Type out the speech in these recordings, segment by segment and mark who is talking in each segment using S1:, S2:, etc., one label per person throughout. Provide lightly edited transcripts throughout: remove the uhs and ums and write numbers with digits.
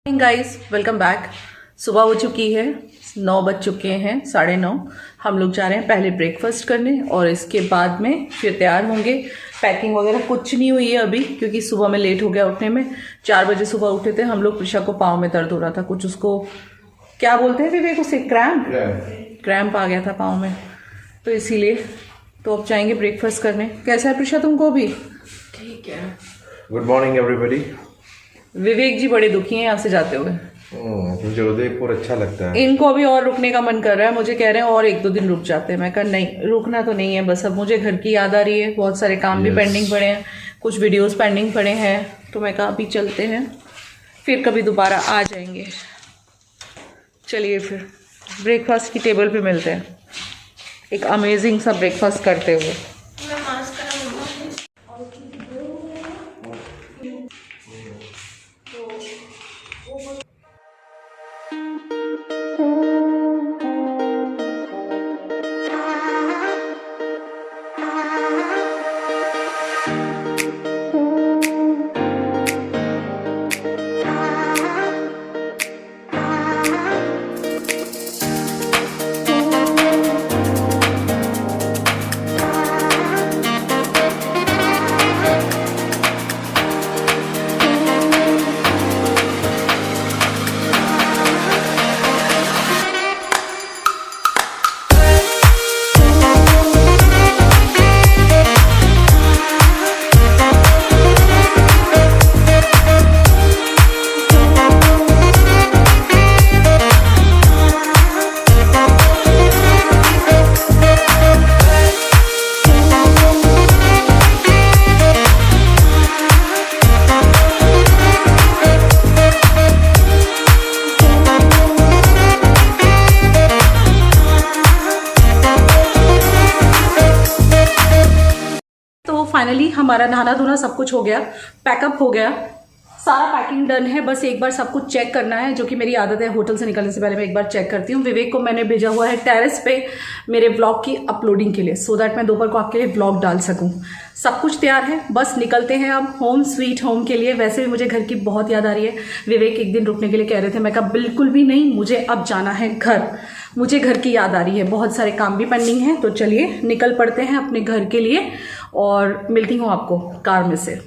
S1: Guys welcome back. सुबह हो चुकी है, 9 बज चुके हैं, 9:30। हम लोग जा रहे हैं पहले ब्रेकफास्ट करने और इसके बाद में फिर तैयार होंगे। पैकिंग वगैरह कुछ नहीं हुई है अभी क्योंकि सुबह में लेट हो गया उठने में। 4 बजे सुबह उठे थे हम लोग। प्रिशा को पाँव में दर्द हो रहा था, कुछ उसको क्या बोलते हैं विवेक, उसे क्रैम्प आ गया था पाँव में, तो इसीलिए। तो अब जाएंगे ब्रेकफास्ट करने। कैसा है प्रिशा तुमको अभी?
S2: ठीक है।
S3: Good morning everybody.
S1: Vivek ji बड़े दुखी हैं यहाँ से जाते हुए।
S3: मुझे उदयपुर अच्छा लगता है।
S1: इनको अभी और रुकने का मन कर रहा है, मुझे कह रहे हैं और 1-2 दिन रुक जाते हैं। मैं कहा नहीं, रुकना तो नहीं है, बस अब मुझे घर की याद आ रही है। बहुत सारे काम भी पेंडिंग पड़े हैं, कुछ वीडियोस पेंडिंग पड़े हैं, तो मैं कहा अभी चलते हैं, फिर कभी दोबारा आ जाएंगे। चलिए फिर ब्रेकफास्ट की टेबल पे मिलते हैं, एक अमेजिंग सा ब्रेकफास्ट करते हुए। फाइनली हमारा नहाना धोना सब कुछ हो गया, पैकअप हो गया, सारा पैकिंग डन है। बस एक बार सब कुछ चेक करना है, जो कि मेरी आदत है। होटल से निकलने से पहले मैं एक बार चेक करती हूँ। विवेक को मैंने भेजा हुआ है टेरेस पे मेरे व्लॉग की अपलोडिंग के लिए, सो दैट मैं दोपहर को आपके लिए व्लॉग डाल सकूँ। सब कुछ तैयार है, बस निकलते हैं अब होम स्वीट होम के लिए। वैसे भी मुझे घर की बहुत याद आ रही है। विवेक एक दिन रुकने के लिए कह रहे थे, मैं कहा बिल्कुल भी नहीं, मुझे अब जाना है घर। मुझे घर की याद आ रही है, बहुत सारे काम भी पेंडिंग हैं। तो चलिए निकल पड़ते हैं अपने घर के लिए और मिलती हूँ आपको कार में से।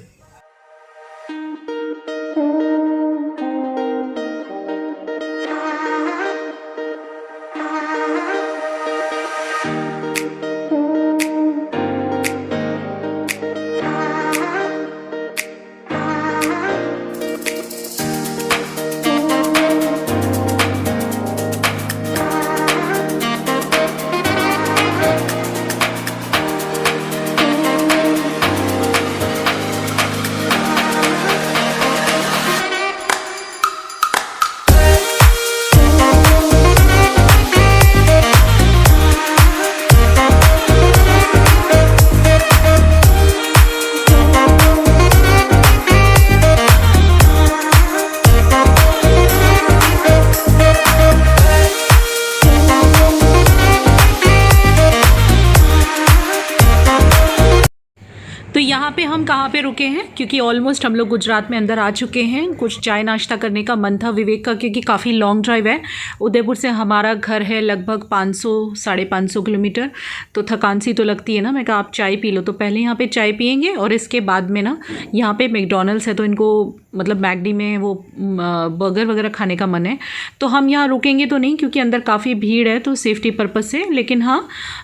S1: तो यहाँ पे हम कहाँ पे रुके हैं, क्योंकि ऑलमोस्ट हम लोग गुजरात में अंदर आ चुके हैं। कुछ चाय नाश्ता करने का मन था विवेक का, क्योंकि काफ़ी लॉन्ग ड्राइव है। उदयपुर से हमारा घर है लगभग 500-550 किलोमीटर, तो थकान सी तो लगती है ना। मैं कहा आप चाय पी लो, तो पहले यहाँ पे चाय पियेंगे और इसके बाद में ना यहाँ पे मैकडॉनल्ड्स है, तो इनको मतलब मैकडी में वो बर्गर वगैरह खाने का मन है। तो हम यहाँ रुकेंगे तो नहीं, क्योंकि अंदर काफ़ी भीड़ है, तो सेफ्टी पर्पज़ से। लेकिन हाँ,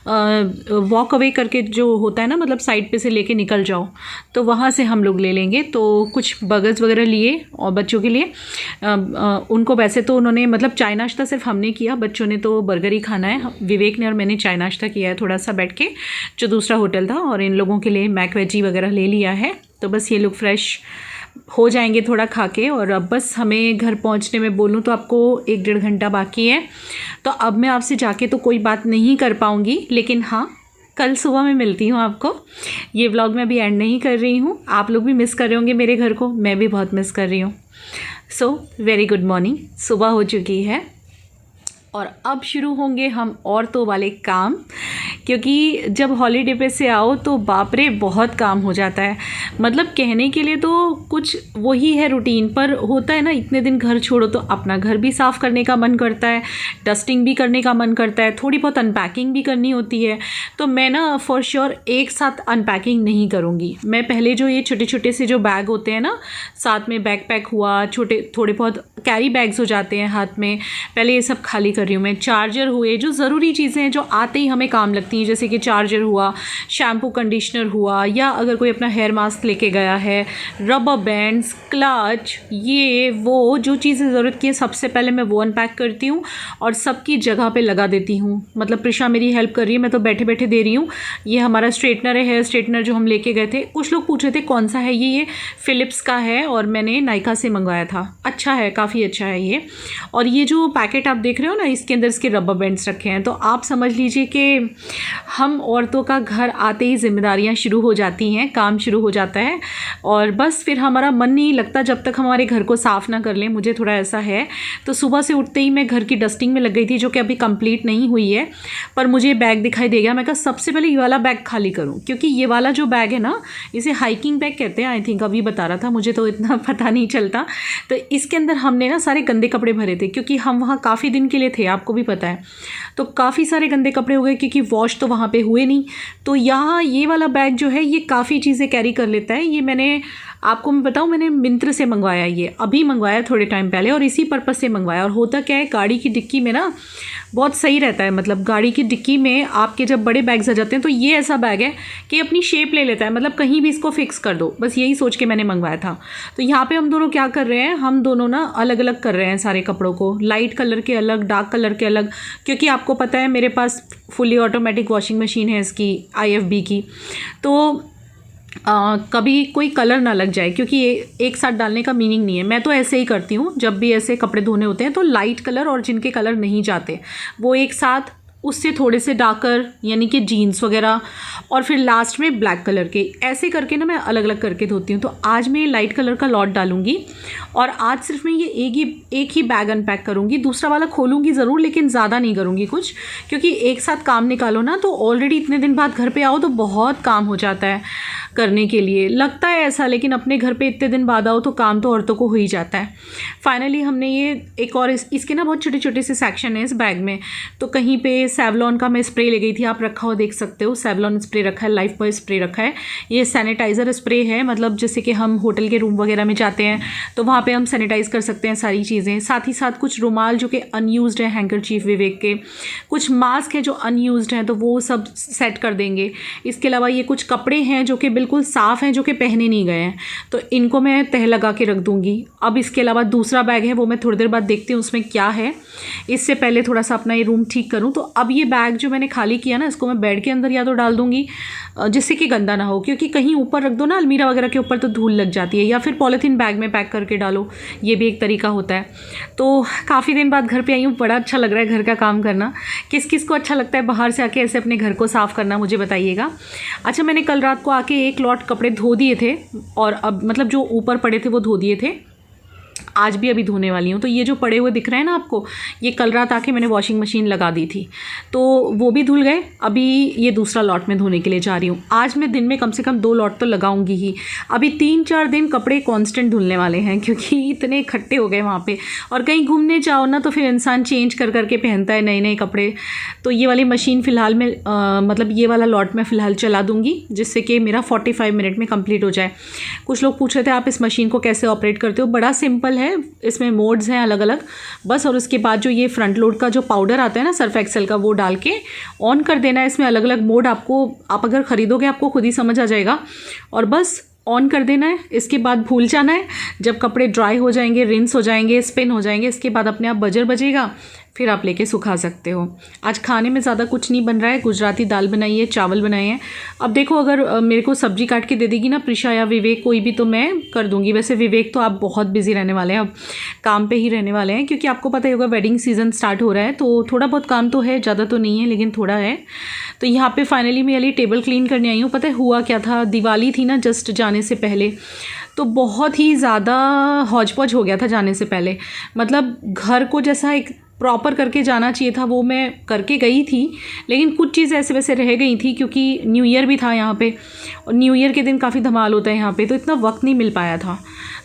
S1: वॉक अवे करके जो होता है ना, मतलब साइड पे से लेके निकल जाओ, तो वहाँ से हम लोग ले लेंगे। तो कुछ बर्गर्स वगैरह लिए और बच्चों के लिए उनको, वैसे तो उन्होंने मतलब चाय नाश्ता सिर्फ हमने किया, बच्चों ने तो बर्गर ही खाना है। विवेक ने और मैंने चाय नाश्ता किया है थोड़ा सा बैठ के, जो दूसरा होटल था, और इन लोगों के लिए मैक वेजी वगैरह ले लिया है। तो बस ये लोग फ्रेश हो जाएंगे थोड़ा खा के, और अब बस हमें घर पहुंचने में बोलूँ तो आपको 1-1.5 घंटा बाकी है। तो अब मैं आपसे जाके तो कोई बात नहीं कर पाऊँगी, लेकिन हाँ कल सुबह मैं मिलती हूँ आपको। ये व्लॉग मैं अभी एंड नहीं कर रही हूँ, आप लोग भी मिस कर रहे होंगे मेरे घर को, मैं भी बहुत मिस कर रही हूँ। सो वेरी गुड मॉर्निंग, सुबह हो चुकी है। और अब शुरू होंगे हम औरतों वाले काम, क्योंकि जब हॉलीडे पे से आओ तो बाप रे बहुत काम हो जाता है। मतलब कहने के लिए तो कुछ वही है रूटीन, पर होता है ना, इतने दिन घर छोड़ो तो अपना घर भी साफ़ करने का मन करता है, डस्टिंग भी करने का मन करता है, थोड़ी बहुत अनपैकिंग भी करनी होती है। तो मैं ना फॉर श्योर एक साथ अनपैकिंग नहीं करूँगी। मैं पहले जो ये छोटे छोटे से जो बैग होते हैं ना, साथ में बैकपैक हुआ, छोटे थोड़े बहुत कैरी बैग्स हो जाते हैं हाथ में, पहले ये सब खाली कर रही हूँ मैं। चार्जर हुए, जो ज़रूरी चीज़ें हैं जो आते ही हमें काम लगती हैं, जैसे कि चार्जर हुआ, शैम्पू कंडीशनर हुआ, या अगर कोई अपना हेयर मास्क लेके गया है, रबर बैंड्स, क्लच, ये वो जो चीज़ें ज़रूरत की है सबसे पहले मैं वो अनपैक करती हूँ और सबकी जगह पे लगा देती हूँ। मतलब प्रिशा मेरी हेल्प कर रही है, मैं तो बैठे बैठे दे रही हूँ। ये हमारा स्ट्रेटनर है, हेयर स्ट्रेटनर जो हम लेके गए थे। कुछ लोग पूछ रहे थे कौन सा है ये फ़िलिप्स का है और मैंने नायका से मंगवाया था। अच्छा है, काफ़ी अच्छा है ये। और ये जो पैकेट आप देख रहे हो ना, इसके अंदर इसके रबर बैंड्स रखे हैं। तो आप समझ लीजिए कि हम औरतों का घर आते ही जिम्मेदारियां शुरू हो जाती हैं, काम शुरू हो जाता है और बस फिर हमारा मन नहीं लगता जब तक हमारे घर को साफ़ ना कर लें। मुझे थोड़ा ऐसा है। तो सुबह से उठते ही मैं घर की डस्टिंग में लग गई थी, जो कि अभी कंप्लीट नहीं हुई है, पर मुझे बैग दिखाई दे गया। मैं कहा सबसे पहले ये वाला बैग खाली करूँ, क्योंकि ये वाला जो बैग है ना, इसे हाइकिंग बैग कहते हैं आई थिंक, अभी बता रहा था, मुझे तो इतना पता नहीं चलता। तो इसके अंदर हमने ना सारे गंदे कपड़े भरे थे, क्योंकि हम वहाँ काफ़ी दिन के लिए थे, आपको भी पता है। तो काफ़ी सारे गंदे कपड़े हो गए, क्योंकि वॉश तो वहाँ पे हुए नहीं। तो यहाँ ये वाला बैग जो है ये काफ़ी चीज़ें कैरी कर लेता है। ये मैंने आपको मैं बताऊँ, मैंने मिंत्र से मंगवाया, ये अभी मंगवाया थोड़े टाइम पहले, और इसी पर्पज़ से मंगवाया। और होता क्या है, गाड़ी की डिक्की में ना बहुत सही रहता है। मतलब गाड़ी की डिक्की में आपके जब बड़े बैग्स आ जाते हैं तो ये ऐसा बैग है कि अपनी शेप ले लेता है, मतलब कहीं भी इसको फिक्स कर दो। बस यही सोच के मैंने मंगवाया था। तो यहाँ पे हम दोनों क्या कर रहे हैं, हम दोनों ना अलग अलग कर रहे हैं सारे कपड़ों को, लाइट कलर के अलग, डार्क कलर के अलग, क्योंकि आपको पता है मेरे पास फुली ऑटोमेटिक वॉशिंग मशीन है इसकी, IFB की। तो कभी कोई कलर ना लग जाए, क्योंकि ये एक साथ डालने का मीनिंग नहीं है। मैं तो ऐसे ही करती हूँ, जब भी ऐसे कपड़े धोने होते हैं तो लाइट कलर और जिनके कलर नहीं जाते वो एक साथ, उससे थोड़े से डार्कर यानी कि जीन्स वगैरह, और फिर लास्ट में ब्लैक कलर के, ऐसे करके ना मैं अलग अलग करके धोती हूँ। तो आज मैं लाइट कलर का लॉट डालूंगी और आज सिर्फ मैं ये एक ही बैग अनपैक करूँगी। दूसरा वाला खोलूँगी ज़रूर, लेकिन ज़्यादा नहीं करूँगी कुछ, क्योंकि एक साथ काम निकालो ना तो ऑलरेडी इतने दिन बाद घर पर आओ तो बहुत काम हो जाता है करने के लिए, लगता है ऐसा, लेकिन अपने घर पे इतने दिन बाद आओ तो काम तो औरतों को हो ही जाता है। फाइनली हमने ये एक और इसके ना बहुत छोटे छोटे से सेक्शन है इस बैग में। तो कहीं पे सेवलॉन का मैं स्प्रे ले गई थी, आप रखा हो देख सकते हो, सेवलॉन स्प्रे रखा है, लाइफ बॉय स्प्रे रखा है। ये सैनिटाइज़र स्प्रे है, मतलब जैसे कि हम होटल के रूम वगैरह में जाते हैं तो वहाँ पर हम सैनिटाइज़ कर सकते हैं सारी चीज़ें। साथ ही साथ कुछ रुमाल जो कि अनयूज्ड है, हैंकरचीफ विवेक के, कुछ मास्क है जो अनयूज्ड हैं तो वो सब सेट कर देंगे। इसके अलावा ये कुछ कपड़े हैं जो कि बिल्कुल साफ़ हैं, जो कि पहने नहीं गए हैं, तो इनको मैं तह लगा के रख दूंगी। अब इसके अलावा दूसरा बैग है, वो मैं थोड़ी देर बाद देखती हूँ उसमें क्या है। इससे पहले थोड़ा सा अपना ये रूम ठीक करूँ। तो अब ये बैग जो मैंने खाली किया ना, इसको मैं बेड के अंदर या तो डाल दूँगी जिससे कि गंदा ना हो, क्योंकि कहीं ऊपर रख दो ना अलमीरा वगैरह के ऊपर तो धूल लग जाती है, या फिर पॉलीथीन बैग में पैक करके डालो, ये भी एक तरीका होता है। तो काफ़ी दिन बाद घर पे आई हूँ, बड़ा अच्छा लग रहा है घर का काम करना। किस किस को अच्छा लगता है बाहर से आके ऐसे अपने घर को साफ़ करना, मुझे बताइएगा। अच्छा, मैंने कल रात को आके एक लॉट कपड़े धो दिए थे, और अब मतलब जो ऊपर पड़े थे वो धो दिए थे, आज भी अभी धोने वाली हूँ। तो ये जो पड़े हुए दिख रहे हैं ना आपको, ये कल रात आके मैंने वॉशिंग मशीन लगा दी थी, तो वो भी धुल गए। अभी ये दूसरा लॉट में धोने के लिए जा रही हूँ। आज मैं दिन में कम से कम 2 लॉट तो लगाऊंगी ही। अभी 3-4 दिन कपड़े कांस्टेंट धुलने वाले हैं, क्योंकि इतने इकट्ठे हो गए वहाँ पे। और कहीं घूमने जाओ ना तो फिर इंसान चेंज कर करके पहनता है नए नए कपड़े। तो ये वाली मशीन फ़िलहाल में मतलब ये वाला लॉट में फ़िलहाल चला दूँगी, जिससे कि मेरा 45 मिनट में कम्प्लीट हो जाए। कुछ लोग पूछ रहे थे आप इस मशीन को कैसे ऑपरेट करते हो। बड़ा सिंपल है, इसमें मोड्स हैं अलग अलग बस, और उसके बाद जो ये फ्रंट लोड का जो पाउडर आता है ना सर्फ एक्सेल का, वो डाल के ऑन कर देना है। इसमें अलग अलग मोड आपको, आप अगर ख़रीदोगे आपको खुद ही समझ आ जाएगा, और बस ऑन कर देना है। इसके बाद भूल जाना है, जब कपड़े ड्राई हो जाएंगे, रिंस हो जाएंगे, स्पिन हो जाएंगे, इसके बाद अपने आप बजर बजेगा, फिर आप लेके सुखा सकते हो। आज खाने में ज़्यादा कुछ नहीं बन रहा है, गुजराती दाल बनाई है, चावल बनाए हैं। अब देखो, अगर मेरे को सब्जी काट के दे देगी ना प्रिशा या विवेक कोई भी, तो मैं कर दूंगी। वैसे विवेक तो आप बहुत बिजी रहने वाले हैं, अब काम पे ही रहने वाले हैं, क्योंकि आपको पता ही होगा वेडिंग सीज़न स्टार्ट हो रहा है, तो थोड़ा बहुत काम तो है, ज़्यादा तो नहीं है लेकिन थोड़ा है। तो यहाँ पर फाइनली मैं ये टेबल क्लीन करने आई हूँ। पता है हुआ क्या था, दिवाली थी ना जस्ट जाने से पहले, तो बहुत ही ज़्यादा हौज पौज हो गया था जाने से पहले। मतलब घर को जैसा एक प्रॉपर करके जाना चाहिए था वो मैं करके गई थी, लेकिन कुछ चीज़ें ऐसे वैसे रह गई थी क्योंकि न्यू ईयर भी था यहाँ पे, और न्यू ईयर के दिन काफ़ी धमाल होता है यहाँ पे, तो इतना वक्त नहीं मिल पाया था।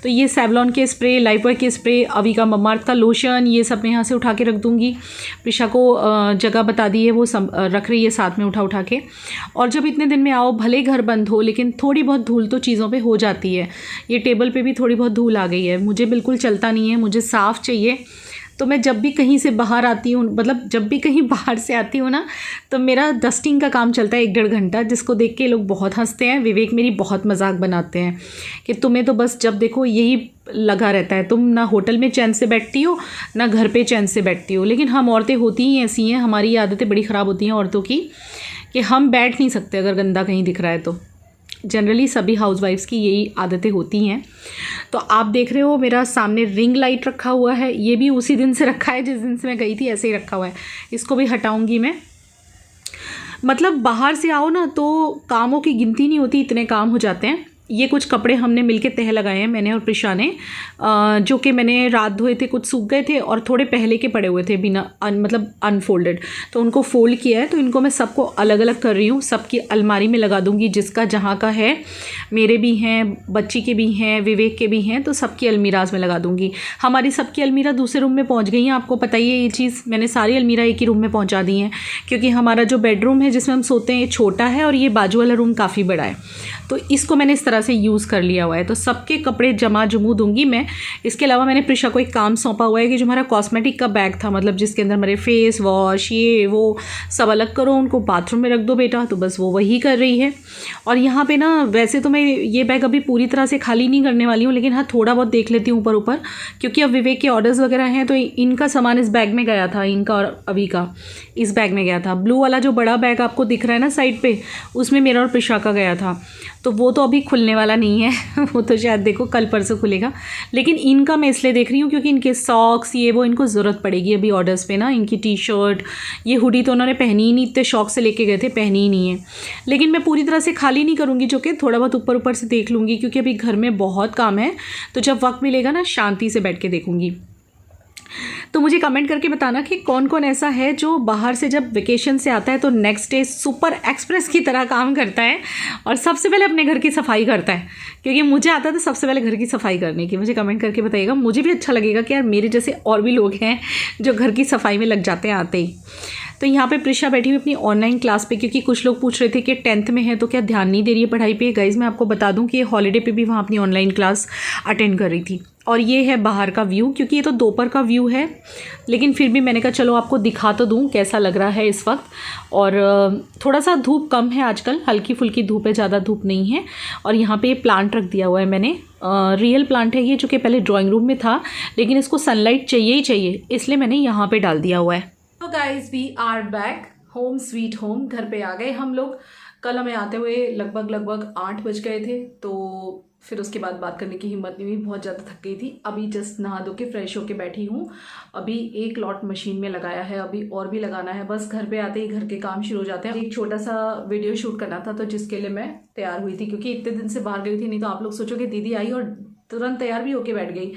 S1: तो ये सेवलॉन के स्प्रे, लाइफबॉय के स्प्रे, अविका ममार्थ का लोशन, ये सब मैं यहाँ से उठा के रख दूँगी। प्रिशा को जगह बता दी है, वो रख रही है साथ में उठा के। और जब इतने दिन में आओ, भले घर बंद हो, लेकिन थोड़ी बहुत धूल तो चीज़ों पे हो जाती है। ये टेबल पे भी थोड़ी बहुत धूल आ गई है, मुझे बिल्कुल चलता नहीं है, मुझे साफ़ चाहिए। तो मैं जब भी कहीं से बाहर आती हूँ, मतलब जब भी कहीं बाहर से आती हूँ ना, तो मेरा डस्टिंग का काम चलता है 1-1.5 घंटा, जिसको देख के लोग बहुत हंसते हैं। विवेक मेरी बहुत मजाक बनाते हैं कि तुम्हें तो बस जब देखो यही लगा रहता है, तुम ना होटल में चैन से बैठती हो ना घर पे चैन से बैठती हो। लेकिन हम औरतें होती ही ऐसी हैं, हमारी आदतें बड़ी ख़राब होती हैं औरतों की, कि हम बैठ नहीं सकते अगर गंदा कहीं दिख रहा है तो। जनरली सभी हाउसवाइफ्स की यही आदतें होती हैं। तो आप देख रहे हो मेरा सामने रिंग लाइट रखा हुआ है, ये भी उसी दिन से रखा है जिस दिन से मैं गई थी, ऐसे ही रखा हुआ है। इसको भी हटाऊंगी मैं। मतलब बाहर से आओ ना तो कामों की गिनती नहीं होती, इतने काम हो जाते हैं। ये कुछ कपड़े हमने मिलके तह लगाए हैं, मैंने और प्रिशा ने, जो कि मैंने रात धोए थे, कुछ सूख गए थे और थोड़े पहले के पड़े हुए थे बिना मतलब अनफोल्डेड, तो उनको फोल्ड किया है। तो इनको मैं सबको अलग अलग कर रही हूँ, सबकी अलमारी में लगा दूँगी, जिसका जहाँ का है। मेरे भी हैं, बच्ची के भी हैं, विवेक के भी हैं, तो सबकी अलमीराज में लगा दूँगी। हमारी सबकी अलमीरा दूसरे रूम में पहुँच गई हैं, आपको पता ही है ये चीज़। मैंने सारी अलमीरा एक ही रूम में पहुँचा दी हैं, क्योंकि हमारा जो बेडरूम है जिसमें हम सोते हैं ये छोटा है और ये बाजू वाला रूम काफ़ी बड़ा है, तो इसको मैंने इस तरह से यूज़ कर लिया हुआ है। तो सबके कपड़े जमा जमू दूंगी मैं। इसके अलावा मैंने प्रिशा को एक काम सौंपा हुआ है कि जो हमारा कॉस्मेटिक का बैग था, मतलब जिसके अंदर हमारे फेस वॉश ये वो सब अलग करो, उनको बाथरूम में रख दो बेटा, तो बस वो वही कर रही है। और यहाँ पे ना वैसे तो मैं ये बैग अभी पूरी तरह से खाली नहीं करने वाली हूँ, लेकिन हाँ थोड़ा बहुत देख लेती हूँ ऊपर ऊपर, क्योंकि अब विवेक के ऑर्डर्स वगैरह हैं, तो इनका सामान इस बैग में गया था, इनका और अभी का इस बैग में गया था। ब्लू वाला जो बड़ा बैग आपको दिख रहा है ना साइड पे, उसमें मेरा और प्रिशा का गया था, तो वो तो अभी खुलने वाला नहीं है वो तो शायद देखो कल परसों खुलेगा। लेकिन इनका मैं इसलिए देख रही हूँ क्योंकि इनके सॉक्स ये वो इनको ज़रूरत पड़ेगी अभी ऑर्डर्स पे ना। इनकी टी शर्ट, ये हुडी तो उन्होंने पहनी ही नहीं, इतने शौक से लेके गए थे, पहनी ही नहीं है। लेकिन मैं पूरी तरह से खाली नहीं करूँगी, जो कि थोड़ा बहुत ऊपर ऊपर से देख लूँगी, क्योंकि अभी घर में बहुत काम है। तो जब वक्त मिलेगा ना शांति से बैठ के देखूँगी। तो मुझे कमेंट करके बताना कि कौन कौन ऐसा है जो बाहर से जब वेकेशन से आता है तो नेक्स्ट डे सुपर एक्सप्रेस की तरह काम करता है और सबसे पहले अपने घर की सफाई करता है। क्योंकि मुझे आता था सबसे पहले घर की सफाई करने की। मुझे कमेंट करके बताइएगा, मुझे भी अच्छा लगेगा कि यार मेरे जैसे और भी लोग हैं जो घर की सफाई में लग जाते हैं आते ही। तो यहाँ पे प्रिशा बैठी हुई अपनी ऑनलाइन क्लास पे, क्योंकि कुछ लोग पूछ रहे थे कि 10th में है तो क्या ध्यान नहीं दे रही है पढ़ाई पे। गाइज़ मैं आपको बता दूँ कि ये हॉलीडे पे भी वहाँ अपनी ऑनलाइन क्लास अटेंड कर रही थी। और ये है बाहर का व्यू, क्योंकि ये तो दोपहर का व्यू है, लेकिन फिर भी मैंने कहा चलो आपको दिखा तो दूँ कैसा लग रहा है इस वक्त। और थोड़ा सा धूप कम है आजकल, हल्की फुल्की धूप है, ज़्यादा धूप नहीं है। और यहाँ पे प्लांट रख दिया हुआ है मैंने, रियल प्लांट है ये, जो कि पहले ड्राइंग रूम में था, लेकिन इसको सनलाइट चाहिए ही चाहिए, इसलिए मैंने यहाँ पे डाल दिया हुआ है। तो guys we are back, home sweet home. घर पे आ गए हम लोग। कल हमें आते हुए लगभग 8 बज गए थे, तो फिर उसके बाद बात करने की हिम्मत नहीं हुई, बहुत ज़्यादा थक गई थी। अभी जस्ट नहा धो के फ्रेश होके बैठी हूँ। अभी एक लॉट मशीन में लगाया है, अभी और भी लगाना है। बस घर पे आते ही घर के काम शुरू हो जाते हैं। एक छोटा सा वीडियो शूट करना था, तो जिसके लिए मैं तैयार हुई थी, क्योंकि इतने दिन से बाहर गई थी। नहीं तो आप लोग सोचोगे दीदी आई और तुरंत तैयार भी होके बैठ गई,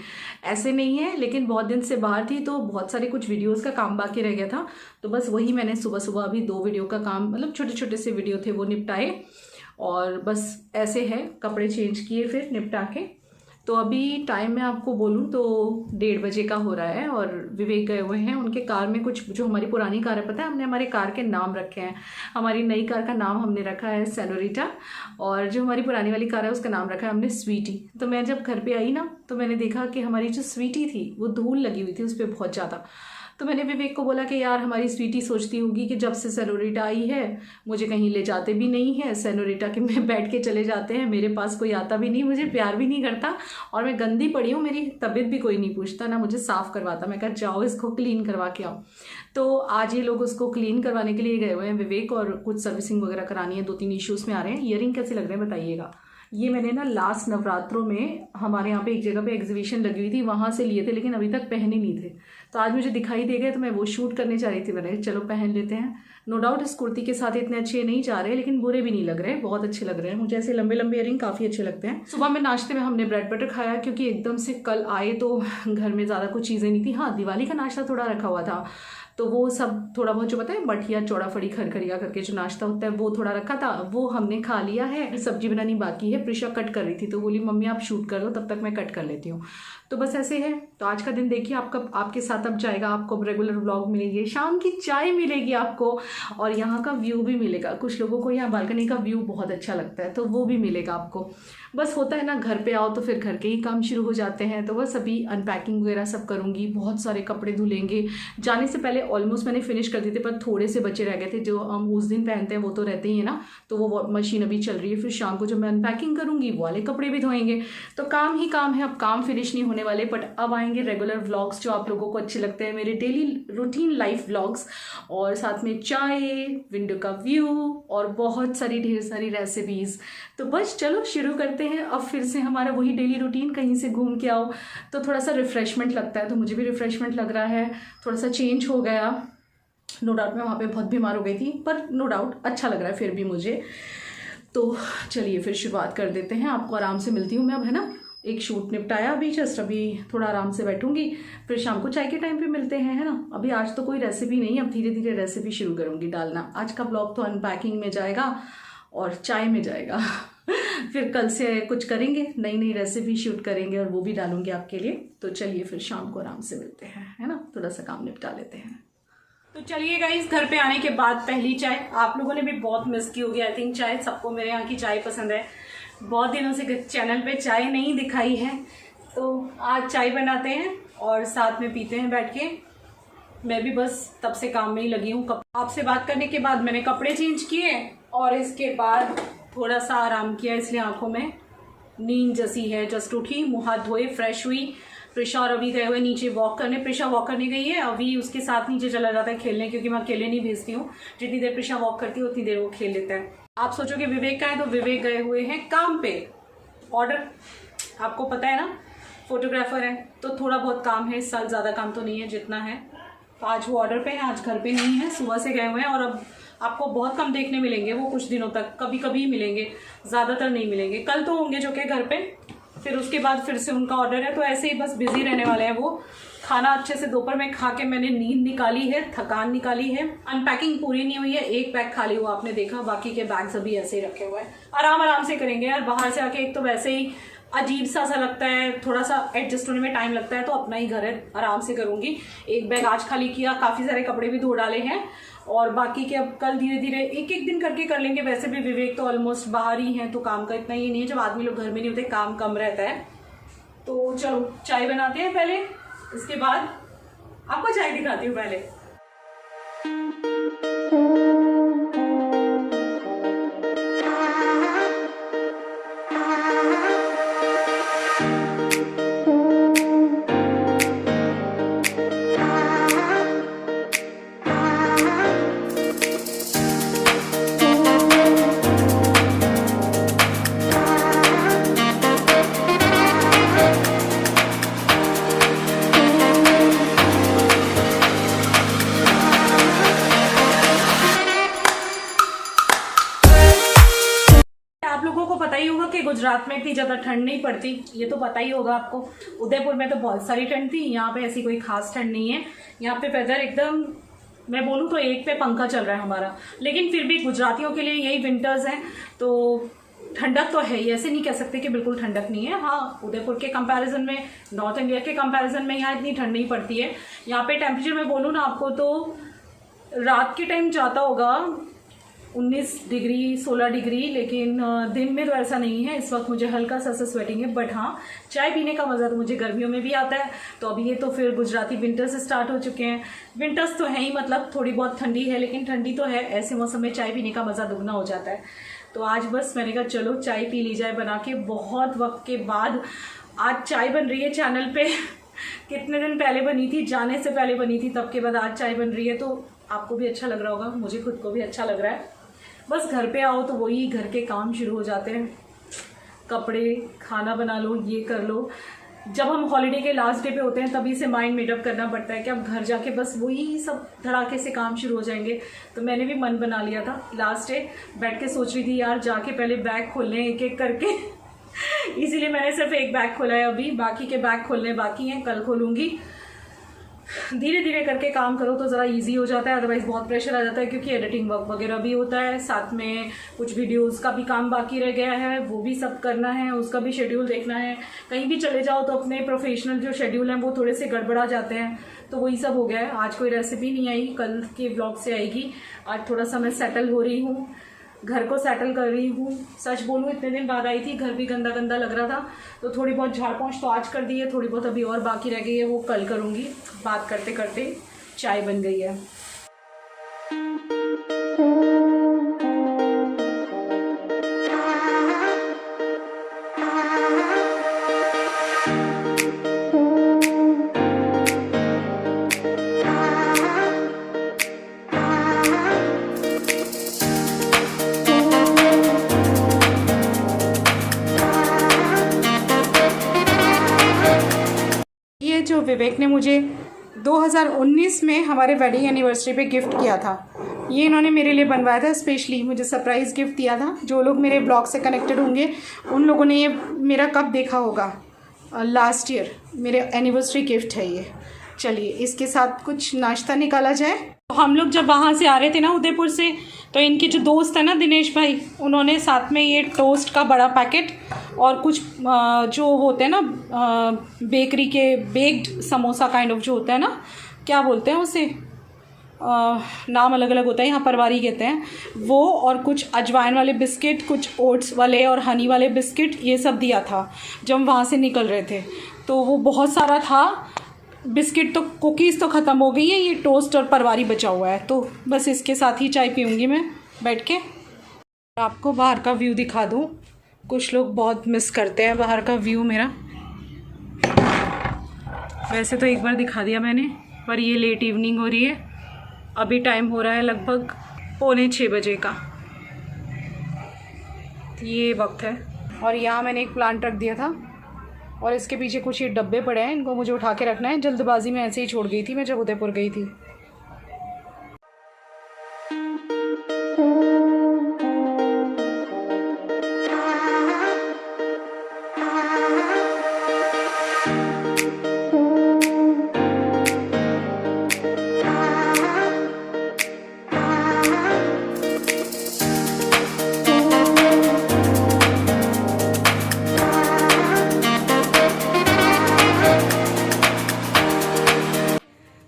S1: ऐसे नहीं है। लेकिन बहुत दिन से बाहर थी तो बहुत सारे कुछ वीडियोस का काम बाकी रह गया था, तो बस वही मैंने सुबह सुबह अभी 2 वीडियो का काम, मतलब छोटे छोटे से वीडियो थे वो निपटाए। और बस ऐसे है, कपड़े चेंज किए फिर निपटा के। तो अभी टाइम मैं आपको बोलूँ तो 1:30 बजे का हो रहा है। और विवेक गए हुए हैं, उनके कार में कुछ, जो हमारी पुरानी कार है, पता है हमने हमारे कार के नाम रखे हैं। हमारी नई कार का नाम हमने रखा है सेनोरिटा, और जो हमारी पुरानी वाली कार है उसका नाम रखा है हमने स्वीटी। तो मैं जब घर पे आई ना, तो मैंने देखा कि हमारी जो स्वीटी थी वो धूल लगी हुई थी उस पर बहुत ज़्यादा। तो मैंने विवेक को बोला कि यार हमारी स्वीटी सोचती होगी कि जब से सेनोरिटा आई है मुझे कहीं ले जाते भी नहीं है, सेनोरिटा के में बैठ के चले जाते हैं, मेरे पास कोई आता भी नहीं, मुझे प्यार भी नहीं करता, और मैं गंदी पड़ी हूँ, मेरी तबीयत भी कोई नहीं पूछता, ना मुझे साफ़ करवाता। मैं कहा जाओ इसको क्लीन करवा के आओ। तो आज ये लोग उसको क्लीन करवाने के लिए गए हुए हैं विवेक, और कुछ सर्विसिंग वगैरह करानी है, 2-3 इश्यूज़ में आ रहे हैं। ईयरिंग कैसे लग रहे हैं बताइएगा, ये मैंने ना लास्ट नवरात्रों में हमारे यहाँ पे एक जगह पे एग्जीबिशन लगी हुई थी, वहाँ से लिए थे, लेकिन अभी तक पहने नहीं थे। तो आज मुझे दिखाई दे गए तो मैं वो शूट करने जा रही थी, मैंने चलो पहन लेते हैं। नो डाउट इस कुर्ती के साथ इतने अच्छे नहीं जा रहे, लेकिन बुरे भी नहीं लग रहे, बहुत अच्छे लग रहे हैं मुझे। ऐसे लंबे लंबे इयरिंग काफ़ी अच्छे लगते हैं। सुबह में नाश्ते में हमने ब्रेड बटर खाया, क्योंकि एकदम से कल आए तो घर में ज़्यादा कुछ चीज़ें नहीं थी। हाँ, दिवाली का नाश्ता थोड़ा रखा हुआ था, तो वो सब थोड़ा बहुत जो पता है मठिया चौड़ा फड़ी खरखरिया करके जो नाश्ता होता है वो थोड़ा रखा था, वो हमने खा लिया है। सब्जी बनानी बाकी है, प्रिशा कट कर रही थी तो बोली मम्मी आप शूट कर लो, तब तक मैं कट कर लेती हूँ। तो बस ऐसे है। तो आज का दिन देखिए आपके साथ अब जाएगा। आपको अब रेगुलर व्लॉग मिलेंगे, शाम की चाय मिलेगी आपको, और यहाँ का व्यू भी मिलेगा। कुछ लोगों को यहाँ बालकनी का व्यू बहुत अच्छा लगता है, तो वो भी मिलेगा आपको। बस होता है ना, घर पे आओ तो फिर घर के ही काम शुरू हो जाते हैं। तो बस अभी अनपैकिंग वगैरह सब करूँगी, बहुत सारे कपड़े धुलेंगे। जाने से पहले ऑलमोस्ट मैंने फिनिश कर दी थी, पर थोड़े से बचे रह गए थे जो हम उस दिन पहनते हैं, वो तो रहते ही है ना। तो वो मशीन अभी चल रही है, फिर शाम को जब मैं अनपैकिंग करूँगी वो वाले कपड़े भी धोएंगे। तो काम ही काम है, अब काम फिनिश नहीं होने वाले। बट अब आएंगे रेगुलर व्लॉग्स जो आप लोगों को अच्छे लगते हैं, मेरे डेली रूटीन लाइफ व्लॉग्स, और साथ में चाय, विंडो का व्यू और बहुत सारी ढेर सारी रेसिपीज़। तो बस चलो शुरू करते हैं। अब फिर से हमारा वही डेली रूटीन, कहीं से घूम के आओ तो थोड़ा सा रिफ्रेशमेंट लगता है, तो मुझे भी रिफ्रेशमेंट लग रहा है, थोड़ा सा चेंज हो गया। नो डाउट मैं वहाँ पे बहुत बीमार हो गई थी, पर नो डाउट अच्छा लग रहा है फिर भी मुझे। तो चलिए फिर शुरुआत कर देते हैं। आपको आराम से मिलती हूँ मैं अब, है ना। एक शूट निपटाया अभी जस्ट, अभी थोड़ा आराम से बैठूंगी, फिर शाम को चाय के टाइम पे मिलते हैं, है ना। अभी आज तो कोई रेसिपी नहीं, अब धीरे धीरे रेसिपी शुरू करूँगी डालना। आज का ब्लॉग तो अनपैकिंग में जाएगा और चाय में जाएगा फिर कल से कुछ करेंगे, नई नई रेसिपी शूट करेंगे और वो भी डालूंगी आपके लिए। तो चलिए फिर शाम को आराम से मिलते हैं, है ना। थोड़ा सा काम निपटा लेते हैं। तो चलिए गाइस, घर पे आने के बाद पहली चाय। आप लोगों ने भी बहुत मिस की होगी आई थिंक चाय, सबको मेरे यहाँ की चाय पसंद है। बहुत दिनों से चैनल पे चाय नहीं दिखाई है, तो आज चाय बनाते हैं और साथ में पीते हैं बैठ के। मैं भी बस तब से काम में ही लगी हूँ। आपसे बात करने के बाद मैंने कपड़े चेंज किए और इसके बाद थोड़ा सा आराम किया, इसलिए आंखों में नींद जैसी है। जस्ट उठी, मुँह हाथ धोए, फ्रेश हुई। प्रिशा और अभी गए हुए नीचे वॉक करने। प्रिशा वॉक करने गई है, अभी उसके साथ नीचे चला जाता है खेलने, क्योंकि मैं अकेले नहीं भेजती हूँ। जितनी देर प्रिशा वॉक करती है उतनी देर वो खेल लेता है। आप सोचोगे विवेक का है, तो विवेक गए हुए हैं काम पे। ऑर्डर आपको पता है ना, फोटोग्राफर है तो थोड़ा बहुत काम है इस साल, ज़्यादा काम तो नहीं है जितना है। तो आज वो ऑर्डर पे है, आज घर पे नहीं है, सुबह से गए हुए हैं। और अब आपको बहुत कम देखने मिलेंगे वो, कुछ दिनों तक कभी कभी मिलेंगे, ज़्यादातर नहीं मिलेंगे। कल तो होंगे जो कि घर पे, फिर उसके बाद फिर से उनका ऑर्डर है। तो ऐसे ही बस बिजी रहने वाले हैं वो। खाना अच्छे से दोपहर में खा के मैंने नींद निकाली है, थकान निकाली है। अनपैकिंग पूरी नहीं हुई है, एक बैग खाली हुआ आपने देखा, बाकी के बैग्स अभी ऐसे ही रखे हुए हैं। आराम से करेंगे यार, बाहर से आके एक तो वैसे ही अजीब सा लगता है, थोड़ा सा एडजस्ट होने में टाइम लगता है। तो अपना ही घर है, आराम से करूंगी। एक बैग आज खाली किया, काफ़ी सारे कपड़े भी धो डाले हैं, और बाकी के अब कल धीरे धीरे एक एक दिन करके कर लेंगे। वैसे भी विवेक तो ऑलमोस्ट बाहर ही हैं, तो काम का इतना ही नहीं है। जब आदमी लोग घर में नहीं होते काम कम रहता है। तो चलो चाय बनाते हैं पहले, इसके बाद आपको चाय दिखाती हूँ पहले। गुजरात में इतनी ज़्यादा ठंड नहीं पड़ती, ये तो पता ही होगा आपको। उदयपुर में तो बहुत सारी ठंड थी, यहाँ पे ऐसी कोई खास ठंड नहीं है। यहाँ पे वेदर एकदम, मैं बोलूँ तो एक पे पंखा चल रहा है हमारा। लेकिन फिर भी गुजरातियों के लिए यही विंटर्स हैं, तो ठंडक तो है ही, ऐसे नहीं कह सकते कि बिल्कुल ठंडक नहीं है। हाँ, उदयपुर के कंपैरिजन में, नॉर्थ इंडिया के कंपैरिजन में यहाँ इतनी ठंड नहीं पड़ती है। यहाँ पे टेम्परेचर मैं बोलूँ ना आपको, तो रात के टाइम जाता होगा 19 डिग्री 16 डिग्री, लेकिन दिन में तो ऐसा नहीं है। इस वक्त मुझे हल्का सा स्वेटिंग है, बट हाँ चाय पीने का मज़ा तो मुझे गर्मियों में भी आता है। तो अभी ये तो फिर गुजराती विंटर्स स्टार्ट हो चुके हैं। विंटर्स तो है ही, मतलब थोड़ी बहुत ठंडी है, लेकिन ठंडी तो है। ऐसे मौसम में चाय पीने का मज़ा दुगना हो जाता है। तो आज बस मैंने कहा चलो चाय पी ली जाए बना के, बहुत वक्त के बाद। आज चाय बन रही है चैनल पे कितने दिन पहले बनी थी, जाने से पहले बनी थी, तब के बाद आज चाय बन रही है। तो आपको भी अच्छा लग रहा होगा, मुझे खुद को भी अच्छा लग रहा है। बस घर पे आओ तो वही घर के काम शुरू हो जाते हैं। कपड़े, खाना बना लो, ये कर लो। जब हम हॉलीडे के लास्ट डे पे होते हैं तभी से माइंड मेडअप करना पड़ता है कि अब घर जाके बस वही सब धड़ाके से काम शुरू हो जाएंगे। तो मैंने भी मन बना लिया था, लास्ट डे बैठ के सोच रही थी यार जाके पहले बैग खोलने एक एक करके इसीलिए मैंने सिर्फ एक बैग खोला है अभी, बाकी के बैग खोलने बाकी हैं, कल खोलूँगी। धीरे धीरे करके काम करो तो ज़रा इजी हो जाता है, अदरवाइज़ बहुत प्रेशर आ जाता है क्योंकि एडिटिंग वर्क वगैरह भी होता है, साथ में कुछ वीडियोस का भी काम बाकी रह गया है, वो भी सब करना है, उसका भी शेड्यूल देखना है। कहीं भी चले जाओ तो अपने प्रोफेशनल जो शेड्यूल हैं वो थोड़े से गड़बड़ा जाते हैं, तो वही सब हो गया है। आज कोई रेसिपी नहीं आई, कल के व्लॉग से आएगी। आज थोड़ा सा मैं सेटल हो रही हूँ, घर को सेटल कर रही हूँ। सच बोलूँ इतने दिन बाद आई थी, घर भी गंदा गंदा लग रहा था, तो थोड़ी बहुत झाड़ पोंछ तो आज कर दी है, थोड़ी बहुत अभी और बाकी रह गई है, वो कल करूँगी। बात करते करते चाय बन गई है। ये जो विवेक ने मुझे 2019 में हमारे वेडिंग एनिवर्सरी पे गिफ्ट किया था, ये इन्होंने मेरे लिए बनवाया था, स्पेशली मुझे सरप्राइज़ गिफ्ट दिया था। जो लोग मेरे ब्लॉग से कनेक्टेड होंगे उन लोगों ने ये मेरा कब देखा होगा, लास्ट ईयर मेरे एनिवर्सरी गिफ्ट है ये। चलिए इसके साथ कुछ नाश्ता निकाला जाए। तो हम लोग जब वहाँ से आ रहे थे ना उदयपुर से, तो इनके जो दोस्त है ना दिनेश भाई, उन्होंने साथ में ये टोस्ट का बड़ा पैकेट और कुछ जो होते हैं ना बेकरी के बेक्ड समोसा काइंड ऑफ जो होता है ना, क्या बोलते हैं उसे, नाम अलग अलग होता है, यहाँ परवारी कहते हैं वो, और कुछ अजवाइन वाले बिस्किट, कुछ ओट्स वाले और हनी वाले बिस्किट, ये सब दिया था जब हम वहाँ से निकल रहे थे। तो वो बहुत सारा था, बिस्किट तो, कुकीज़ तो ख़त्म हो गई हैं, ये टोस्ट और परवारी बचा हुआ है, तो बस इसके साथ ही चाय पीऊँगी मैं बैठ के। आपको बाहर का व्यू दिखा दूँ, कुछ लोग बहुत मिस करते हैं बाहर का व्यू मेरा। वैसे तो एक बार दिखा दिया मैंने, पर ये लेट इवनिंग हो रही है, अभी टाइम हो रहा है लगभग 5:45 बजे का, ये वक्त है। और यहाँ मैंने एक प्लांट रख दिया था और इसके पीछे कुछ ये डब्बे पड़े हैं, इनको मुझे उठा के रखना है, जल्दबाजी में ऐसे ही छोड़ गई थी मैं जब उदयपुर गई थी।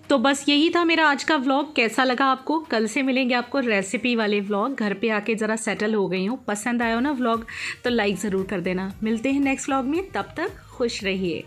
S1: तो बस यही था मेरा आज का व्लॉग। कैसा लगा आपको? कल से मिलेंगे आपको रेसिपी वाले व्लॉग। घर पे आके ज़रा सेटल हो गई हूँ। पसंद आया हो ना व्लॉग तो लाइक ज़रूर कर देना। मिलते हैं नेक्स्ट व्लॉग में, तब तक खुश रहिए।